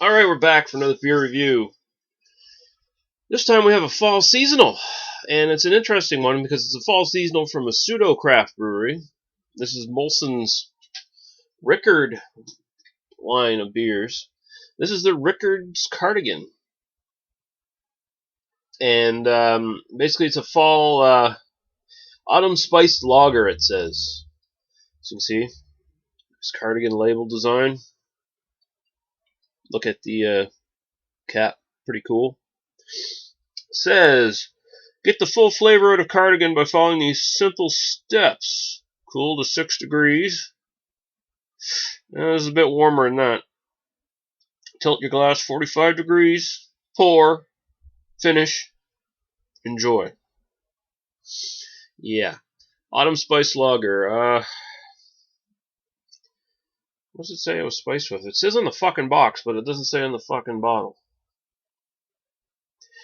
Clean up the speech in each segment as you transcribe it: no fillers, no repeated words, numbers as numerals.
Alright, we're back for another beer review. This time we have a fall seasonal, and it's an interesting one because it's a fall seasonal from a pseudo craft brewery. This is Molson's Rickard line of beers. This is the Rickard's Cardigan. And basically it's a fall autumn spiced lager, it says. So you can see this Cardigan label design. Look at the cap, pretty cool. It says, get the full flavor out of Cardigan by following these simple steps. Cool to 6 degrees. This is a bit warmer than that. Tilt your glass 45 degrees. Pour. Finish. Enjoy. Yeah. Autumn Spice Lager. What does it say it was spiced with? It says on the fucking box, but it doesn't say on the fucking bottle.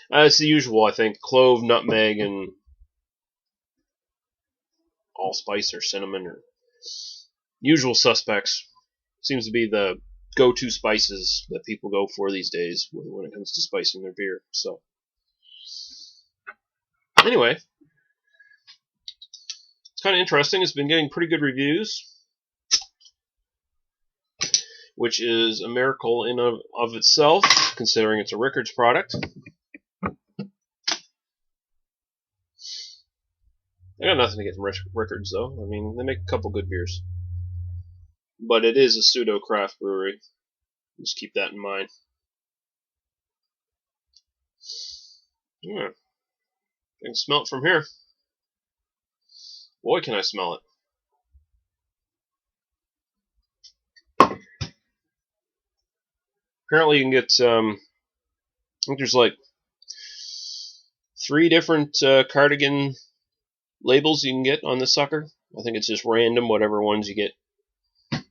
It's the usual, I think. Clove, nutmeg, and allspice or cinnamon or usual suspects. Seems to be the go-to spices that people go for these days when it comes to spicing their beer. So, anyway, it's kind of interesting. It's been getting pretty good reviews, which is a miracle in of itself, considering it's a Rickard's product. I got nothing against Rickard's, though. I mean, they make a couple good beers. But it is a pseudo craft brewery. Just keep that in mind. Yeah. I can smell it from here. Boy, can I smell it. Apparently you can get, I think there's like 3 different Cardigan labels you can get on this sucker. I think it's just random, whatever ones you get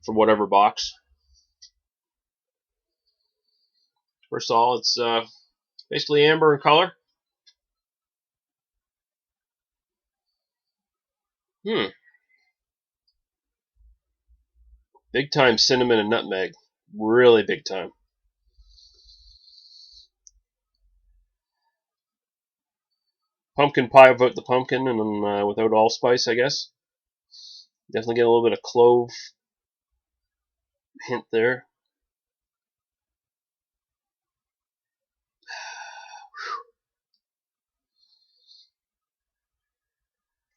from whatever box. First of all, it's basically amber in color. Big time cinnamon and nutmeg. Really big time. Pumpkin pie without the pumpkin and then without allspice, I guess. Definitely get a little bit of clove hint there.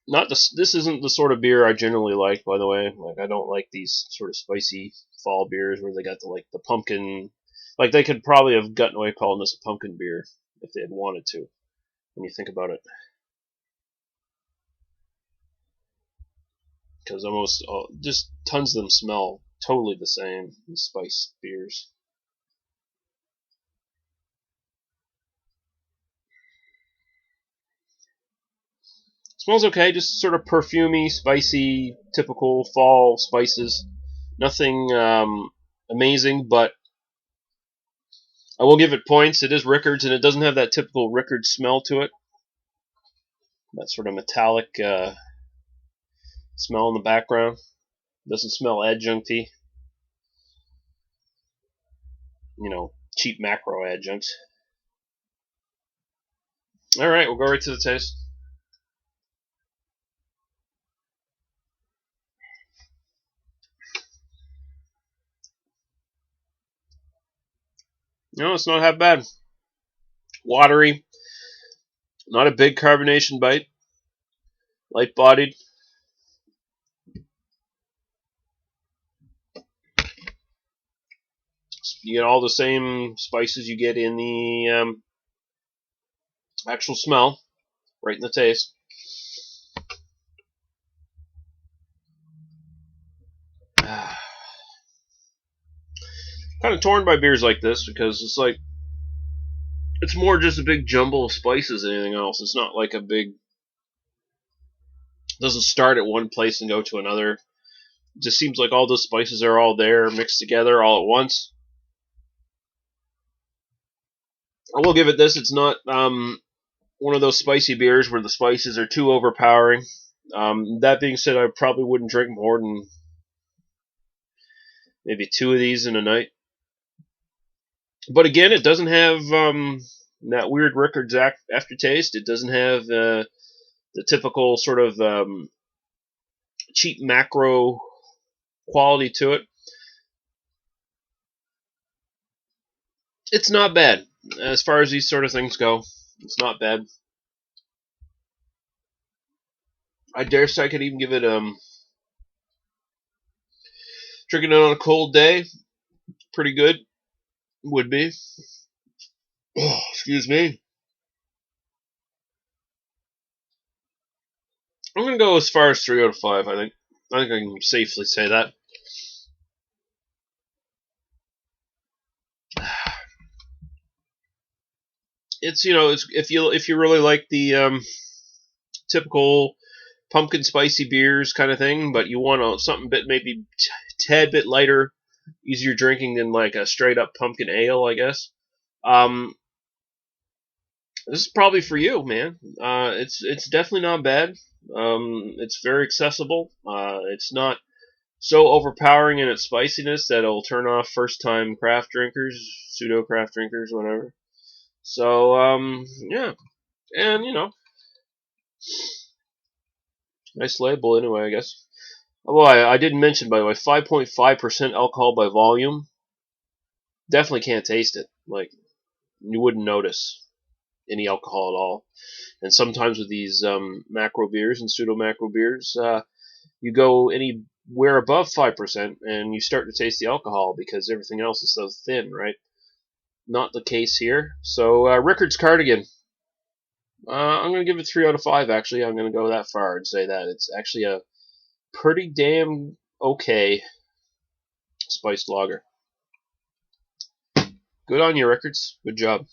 This isn't the sort of beer I generally like, by the way. Like, I don't like these sort of spicy fall beers where they got the pumpkin. Like, they could probably have gotten away calling this a pumpkin beer if they had wanted to, when you think about it. Because almost just tons of them smell totally the same, these spice beers. Smells okay, just sort of perfumey, spicy, typical fall spices. Nothing amazing, but I will give it points. It is Rickard's, and it doesn't have that typical Rickard smell to it. That sort of metallic smell in the background. It doesn't smell adjuncty. You know, cheap macro adjuncts. Alright, we'll go right to the taste. No, it's not half bad. Watery. Not a big carbonation bite. Light bodied. You get all the same spices you get in the actual smell, right in the taste. Kind of torn by beers like this because it's more just a big jumble of spices than anything else. It's not like a big. It doesn't start at one place and go to another. It just seems like all those spices are all there, mixed together all at once. I will give it this. It's not one of those spicy beers where the spices are too overpowering. That being said, I probably wouldn't drink more than maybe 2 of these in a night. But again, it doesn't have that weird Rickard's aftertaste. It doesn't have the typical sort of cheap macro quality to it. It's not bad as far as these sort of things go. It's not bad. I dare say I could even give it drinking it on a cold day. Pretty good would be. Oh, excuse me. I'm gonna go as far as 3 out of 5. I think I can safely say that. It's it's if you really like the typical pumpkin spicy beers kind of thing, but you want something bit maybe tad bit lighter, easier drinking than like a straight up pumpkin ale, I guess. Um, this is probably for you, man. It's definitely not bad. It's very accessible. It's not so overpowering in its spiciness that it'll turn off first time craft drinkers, pseudo craft drinkers, whatever. So yeah, and nice label anyway, I guess. Well, I didn't mention, by the way, 5.5% alcohol by volume. Definitely can't taste it. Like, you wouldn't notice any alcohol at all. And sometimes with these macro beers and pseudo macro beers, you go anywhere above 5% and you start to taste the alcohol because everything else is so thin, right? Not the case here. So, Rickard's Cardigan. I'm going to give it 3 out of 5, actually. I'm going to go that far and say that. It's actually a pretty damn okay spiced lager. Good on you, Rickards. Good job.